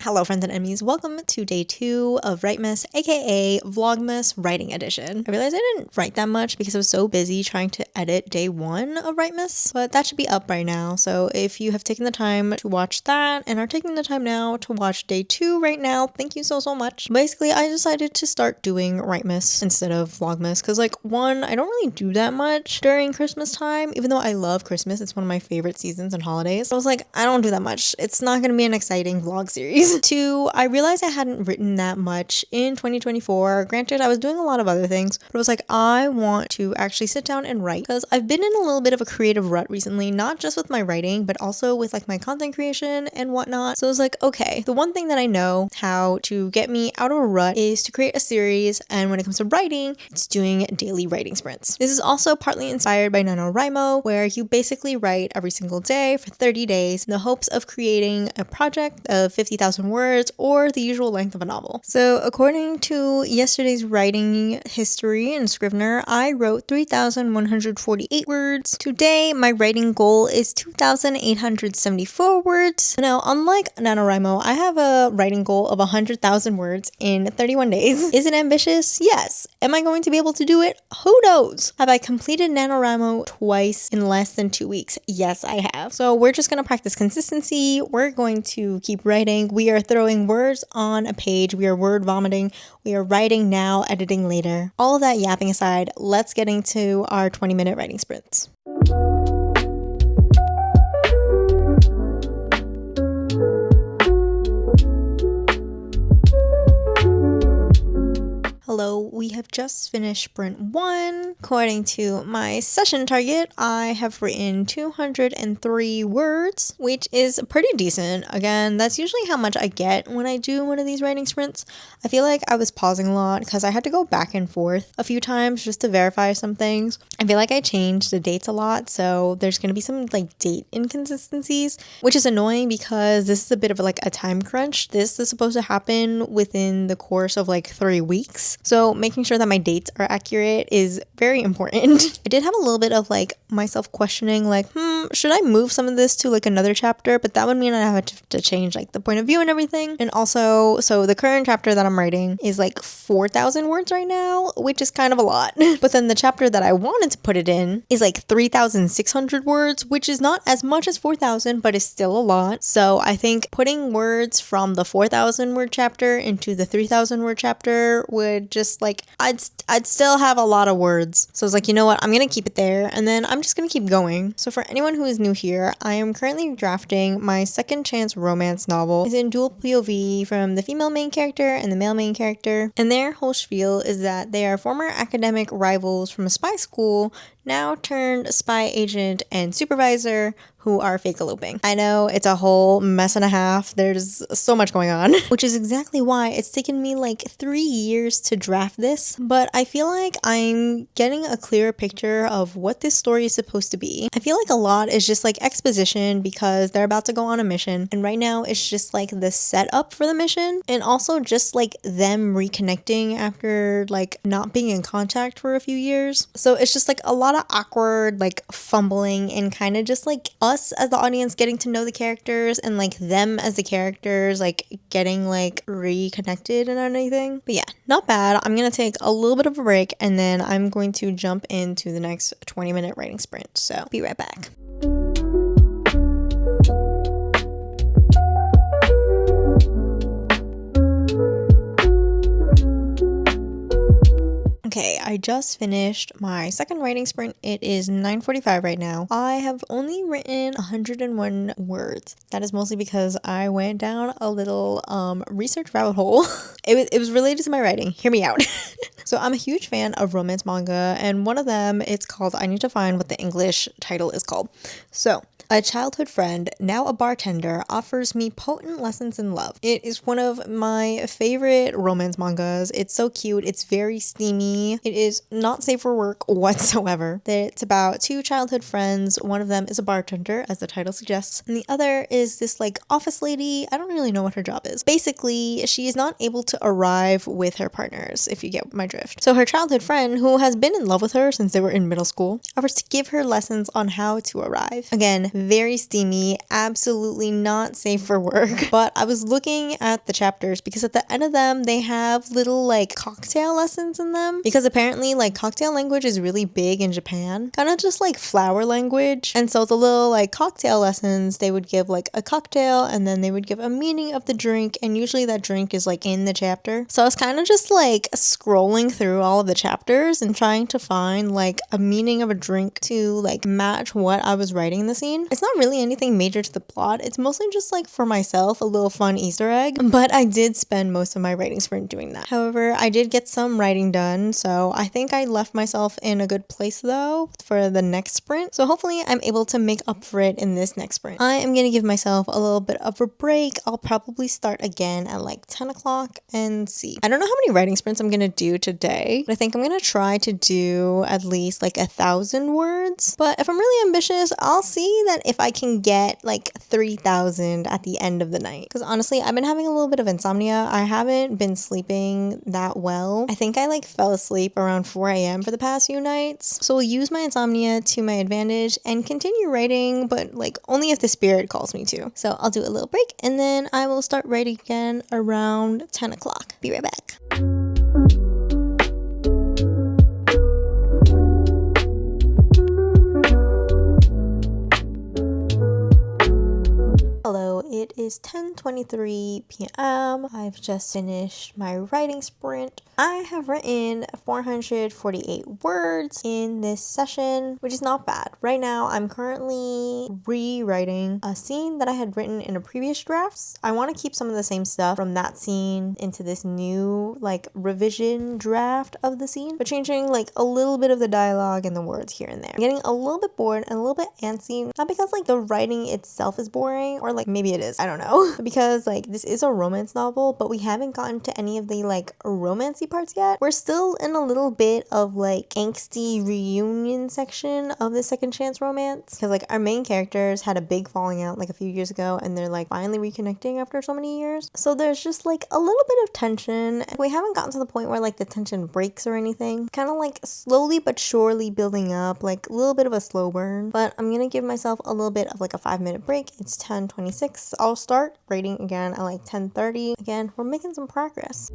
Hello friends and enemies, welcome to day 2 of Writemas, aka Vlogmas writing edition. I realized I didn't write that much because I was so busy trying to edit day 1 of Writemas, but that should be up right now. So if you have taken the time to watch that and are taking the time now to watch day 2 right now, thank you so much. Basically, I decided to start doing Writemas instead of Vlogmas because one, I don't really do that much during Christmas time, even though I love Christmas. It's one of my favorite seasons and holidays. I was like, I don't do that much. It's not gonna be an exciting vlog series. 2, I realized I hadn't written that much in 2024. Granted, I was doing a lot of other things, but I was like, I want to actually sit down and write because I've been in a little bit of a creative rut recently, not just with my writing, but also with my content creation and whatnot. So I was like, okay, the one thing that I know how to get me out of a rut is to create a series, and when it comes to writing, it's doing daily writing sprints. This is also partly inspired by NaNoWriMo, where you basically write every single day for 30 days in the hopes of creating a project of 50,000 words or the usual length of a novel. So according to yesterday's writing history in Scrivener, I wrote 3,148 words. Today, my writing goal is 2,874 words. Now, unlike NaNoWriMo, I have a writing goal of 100,000 words in 31 days. Is it ambitious? Yes. Am I going to be able to do it? Who knows? Have I completed NaNoWriMo twice in less than 2 weeks? Yes, I have. So we're just going to practice consistency. We're going to keep writing. We are throwing words on a page. We are word vomiting. We are writing now, editing later. All of that yapping aside, let's get into our 20-minute writing sprints. Hello, we have just finished sprint 1. According to my session target, I have written 203 words, which is pretty decent. Again, that's usually how much I get when I do one of these writing sprints. I feel like I was pausing a lot because I had to go back and forth a few times just to verify some things. I feel like I changed the dates a lot, so there's going to be some date inconsistencies, which is annoying because this is a bit of a time crunch. This is supposed to happen within the course of 3 weeks. So making sure that my dates are accurate is very important. I did have a little bit of myself questioning should I move some of this to another chapter? But that would mean I have to change the point of view and everything. And also, so the current chapter that I'm writing is 4,000 words right now, which is kind of a lot. But then the chapter that I wanted to put it in is 3,600 words, which is not as much as 4,000, but is still a lot. So I think putting words from the 4,000 word chapter into the 3,000 word chapter would just I'd still have a lot of words. So I was you know what, I'm gonna keep it there, and then I'm just gonna keep going. So for anyone who is new here, I am currently drafting my second chance romance novel. It's in dual POV from the female main character and the male main character, and their whole spiel is that they are former academic rivals from a spy school, now turned spy agent and supervisor, who are fake eloping. I know it's a whole mess and a half. There's so much going on, which is exactly why it's taken me 3 years to draft this, but I feel like I'm getting a clearer picture of what this story is supposed to be. I feel like a lot is just exposition because they're about to go on a mission, and right now it's just the setup for the mission, and also just them reconnecting after not being in contact for a few years. So it's just a lot of awkward fumbling and kind of just us as the audience getting to know the characters and them as the characters getting reconnected and everything. But yeah, not bad. I'm gonna take a little bit of a break and then I'm going to jump into the next 20-minute writing sprint. So be right back. Okay, I just finished my second writing sprint. It is 9:45 right now. I have only written 101 words. That is mostly because I went down a little research rabbit hole. It was related to my writing. Hear me out. So I'm a huge fan of romance manga, and one of them, it's called, I need to find what the English title is called. So, a childhood friend, now a bartender, offers me potent lessons in love. It is one of my favorite romance mangas. It's so cute. It's very steamy. It is not safe for work whatsoever. It's about two childhood friends. One of them is a bartender, as the title suggests, and the other is this like office lady. I don't really know what her job is. Basically, she is not able to arrive with her partners, if you get my drift. So her childhood friend, who has been in love with her since they were in middle school, offers to give her lessons on how to arrive. Again, very steamy, absolutely not safe for work. But I was looking at the chapters because at the end of them, they have little like cocktail lessons in them, because apparently like cocktail language is really big in Japan, kind of just like flower language. And so the little like cocktail lessons, they would give like a cocktail and then they would give a meaning of the drink, and usually that drink is like in the chapter. So I was kind of just like scrolling through all of the chapters and trying to find like a meaning of a drink to like match what I was writing in the scene. It's not really anything major to the plot. It's mostly just like for myself a little fun Easter egg, but I did spend most of my writing sprint doing that. However, I did get some writing done, so I think I left myself in a good place though for the next sprint. So hopefully I'm able to make up for it in this next sprint. I am going to give myself a little bit of a break. I'll probably start again at like 10 o'clock and see. I don't know how many writing sprints I'm going to do today, but I think I'm going to try to do at least like 1,000 words. But if I'm really ambitious, I'll see that if I can get like 3,000 at the end of the night. Because honestly, I've been having a little bit of insomnia. I haven't been sleeping that well. I think I like fell asleep around 4 a.m. for the past few nights. So I'll use my insomnia to my advantage and continue writing, but like only if the spirit calls me to. So I'll do a little break and then I will start writing again around 10 o'clock. Be right back. Hello, it is 10:23 p.m. I've just finished my writing sprint. I have written 448 words in this session, which is not bad. Right now, I'm currently rewriting a scene that I had written in a previous draft. I want to keep some of the same stuff from that scene into this new like revision draft of the scene, but changing like a little bit of the dialogue and the words here and there. I'm getting a little bit bored and a little bit antsy, not because like the writing itself is boring, or like maybe it is, I don't know, because like this is a romance novel, but we haven't gotten to any of the like romancy parts yet. We're still in a little bit of like angsty reunion section of the second chance romance, because like our main characters had a big falling out like a few years ago and they're like finally reconnecting after so many years. So there's just like a little bit of tension. We haven't gotten to the point where like the tension breaks or anything, kind of like slowly but surely building up, like a little bit of a slow burn. But I'm gonna give myself a little bit of like a 5-minute break. It's 10:26. I'll start writing again at like 10:30. Again, we're making some progress.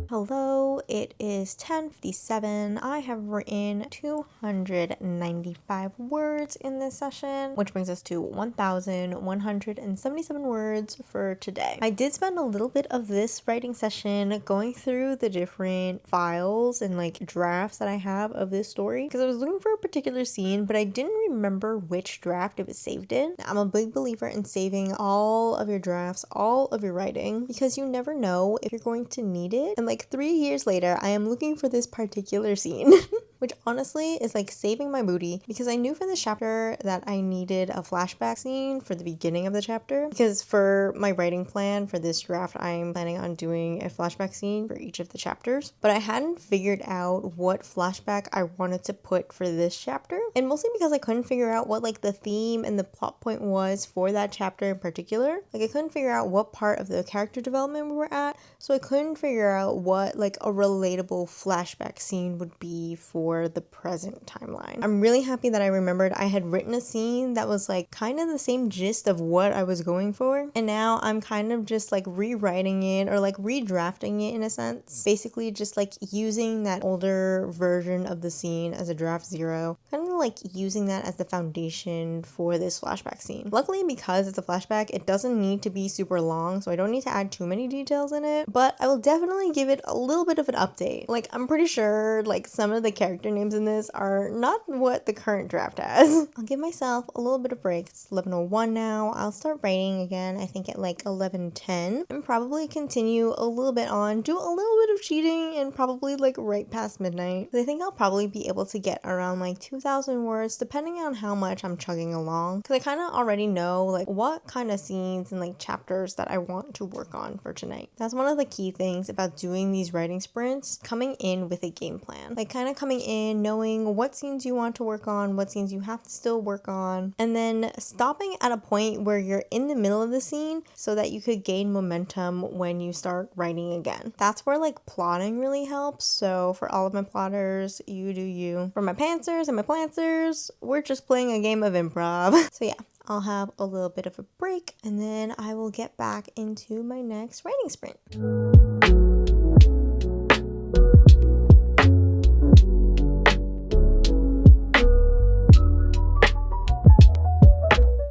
Hello, it is 10:57. I have written 295 words in this session, which brings us to 1,177 words for today. I did spend a little bit of this writing session going through the different files and like drafts that I have of this story, because I was looking for a particular scene, but I didn't remember which draft it was saved in. I'm a big believer in saving all of your drafts, all of your writing, because you never know if you're going to need it. And like 3 years later, I am looking for this particular scene, which honestly is like saving my booty, because I knew for this chapter that I needed a flashback scene for the beginning of the chapter, because for my writing plan for this draft, I'm planning on doing a flashback scene for each of the chapters, but I hadn't figured out what flashback I wanted to put for this chapter, and mostly because I couldn't figure out what like the theme and the plot point was for that chapter in particular. Like I couldn't figure out what part of the character development we were at, so I couldn't figure out what like a relatable flashback scene would be for the present timeline. I'm really happy that I remembered I had written a scene that was like kind of the same gist of what I was going for, and now I'm kind of just like rewriting it or like redrafting it in a sense, basically just like using that older version of the scene as a draft 0, kind of like using that as the foundation for this flashback scene. Luckily, because it's a flashback, it doesn't need to be super long, so I don't need to add too many details in it, but I will definitely give it a little bit of an update. Like I'm pretty sure like some of the character names in this are not what the current draft has. I'll give myself a little bit of break. It's 11:01 now. I'll start writing again, I think at like 11:10, and probably continue a little bit on, do a little bit of cheating and probably like right past midnight. I think I'll probably be able to get around like 2,000 words depending on how much I'm chugging along, because I kind of already know like what kind of scenes and like chapters that I want to work on for tonight. That's one of the key things about doing these writing sprints, coming in with a game plan, like kind of coming in knowing what scenes you want to work on, what scenes you have to still work on, and then stopping at a point where you're in the middle of the scene so that you could gain momentum when you start writing again. That's where like plotting really helps. So for all of my plotters, you do you. For my pantsers and my plantsers, we're just playing a game of improv. So yeah, I'll have a little bit of a break and then I will get back into my next writing sprint.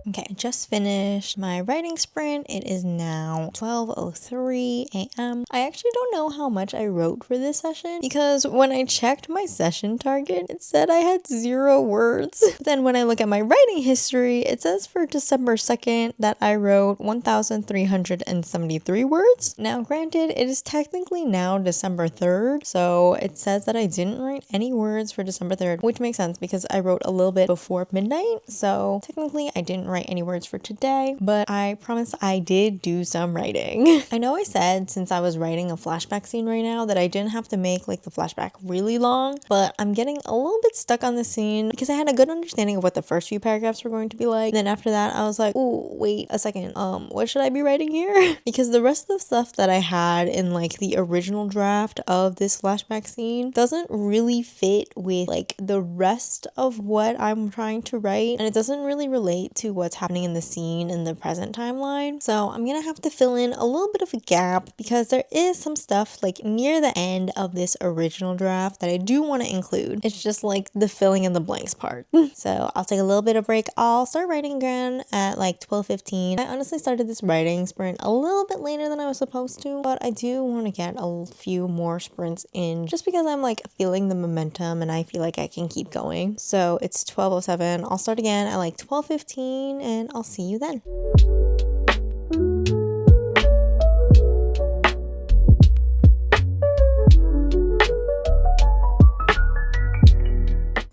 Okay, I just finished my writing sprint. It is now 12:03 a.m. I actually don't know how much I wrote for this session because when I checked my session target, it said I had 0 words. But then when I look at my writing history, it says for December 2nd that I wrote 1,373 words. Now, granted, it is technically now December 3rd, so it says that I didn't write any words for December 3rd, which makes sense because I wrote a little bit before midnight, so technically I didn't write any words for today, but I promise I did do some writing. I know I said since I was writing a flashback scene right now that I didn't have to make like the flashback really long, but I'm getting a little bit stuck on the scene because I had a good understanding of what the first few paragraphs were going to be like. Then after that, I was like, oh, wait a second, what should I be writing here? Because the rest of the stuff that I had in like the original draft of this flashback scene doesn't really fit with like the rest of what I'm trying to write, and it doesn't really relate to what's happening in the scene in the present timeline. So I'm gonna have to fill in a little bit of a gap because there is some stuff like near the end of this original draft that I do want to include. It's just like the filling in the blanks part. So I'll take a little bit of break. I'll start writing again at like 12:15. I honestly started this writing sprint a little bit later than I was supposed to, but I do want to get a few more sprints in just because I'm like feeling the momentum and I feel like I can keep going. So it's 12:07. I'll start again at like 12:15 and I'll see you then.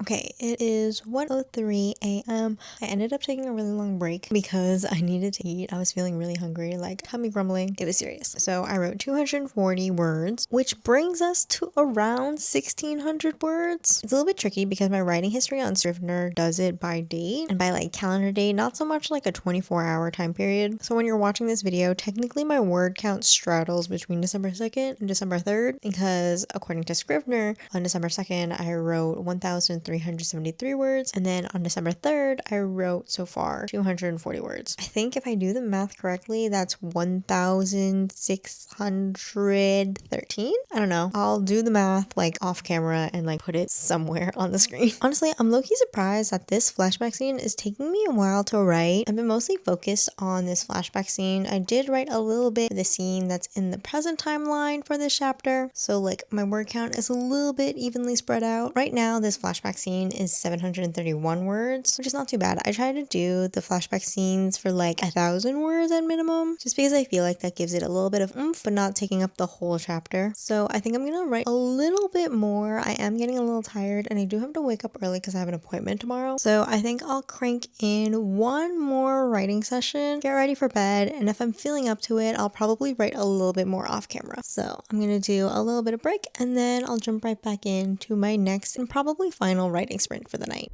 Okay, it is 1:03 a.m. I ended up taking a really long break because I needed to eat. I was feeling really hungry, like tummy grumbling. It was serious. So I wrote 240 words, which brings us to around 1,600 words. It's a little bit tricky because my writing history on Scrivener does it by date and by like calendar date, not so much like a 24-hour time period. So when you're watching this video, technically my word count straddles between December 2nd and December 3rd because according to Scrivener, on December 2nd, I wrote 1,373 words, and then on December 3rd, I wrote so far 240 words. I think if I do the math correctly, that's 1,613. I don't know. I'll do the math like off camera and like put it somewhere on the screen. Honestly, I'm low-key surprised that this flashback scene is taking me a while to write. I've been mostly focused on this flashback scene. I did write a little bit of the scene that's in the present timeline for this chapter, so like my word count is a little bit evenly spread out. Right now, this flashback scene is 731 words, which is not too bad. I try to do the flashback scenes for like 1,000 words at minimum, just because I feel like that gives it a little bit of oomph, but not taking up the whole chapter. So I think I'm gonna write a little bit more. I am getting a little tired, and I do have to wake up early because I have an appointment tomorrow. So I think I'll crank in one more writing session, get ready for bed, and if I'm feeling up to it, I'll probably write a little bit more off camera. So I'm gonna do a little bit of break, and then I'll jump right back into my next and probably final writing sprint for the night.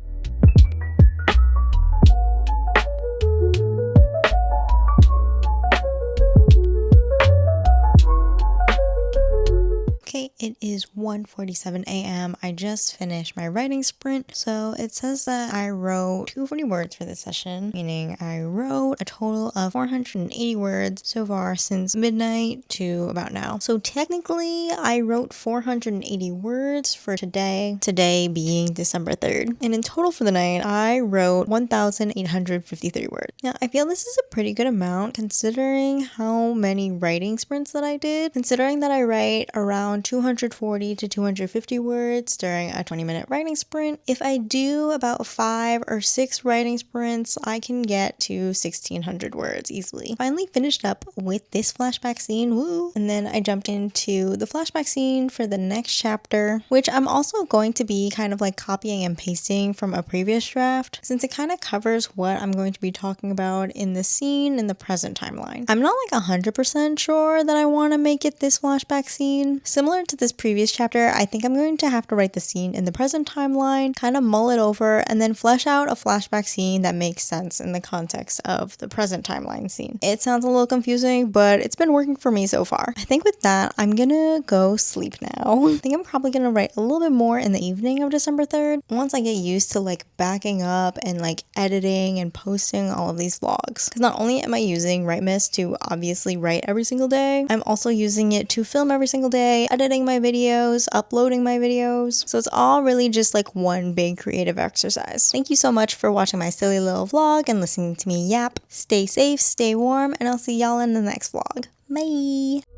Okay, it is 1:47 a.m. I just finished my writing sprint. So it says that I wrote 240 words for this session, meaning I wrote a total of 480 words so far since midnight to about now. So technically I wrote 480 words for today being December 3rd. And in total for the night, I wrote 1,853 words. Now, I feel this is a pretty good amount considering how many writing sprints that I did, considering that I write around around 240 to 250 words during a 20-minute writing sprint. If I do about 5 or 6 writing sprints, I can get to 1600 words easily. Finally finished up with this flashback scene, woo! And then I jumped into the flashback scene for the next chapter, which I'm also going to be kind of like copying and pasting from a previous draft, since it kind of covers what I'm going to be talking about in the scene in the present timeline. I'm not like 100% sure that I want to make it this flashback scene. Similar to this previous chapter, I think I'm going to have to write the scene in the present timeline, kind of mull it over, and then flesh out a flashback scene that makes sense in the context of the present timeline scene. It sounds a little confusing, but it's been working for me so far. I think with that, I'm gonna go sleep now. I think I'm probably gonna write a little bit more in the evening of December 3rd, once I get used to like backing up and like editing and posting all of these vlogs. Because not only am I using Writemas to obviously write every single day, I'm also using it to film every single day, editing my videos, uploading my videos. So it's all really just like one big creative exercise. Thank you so much for watching my silly little vlog and listening to me yap. Stay safe, stay warm, and I'll see y'all in the next vlog. Bye!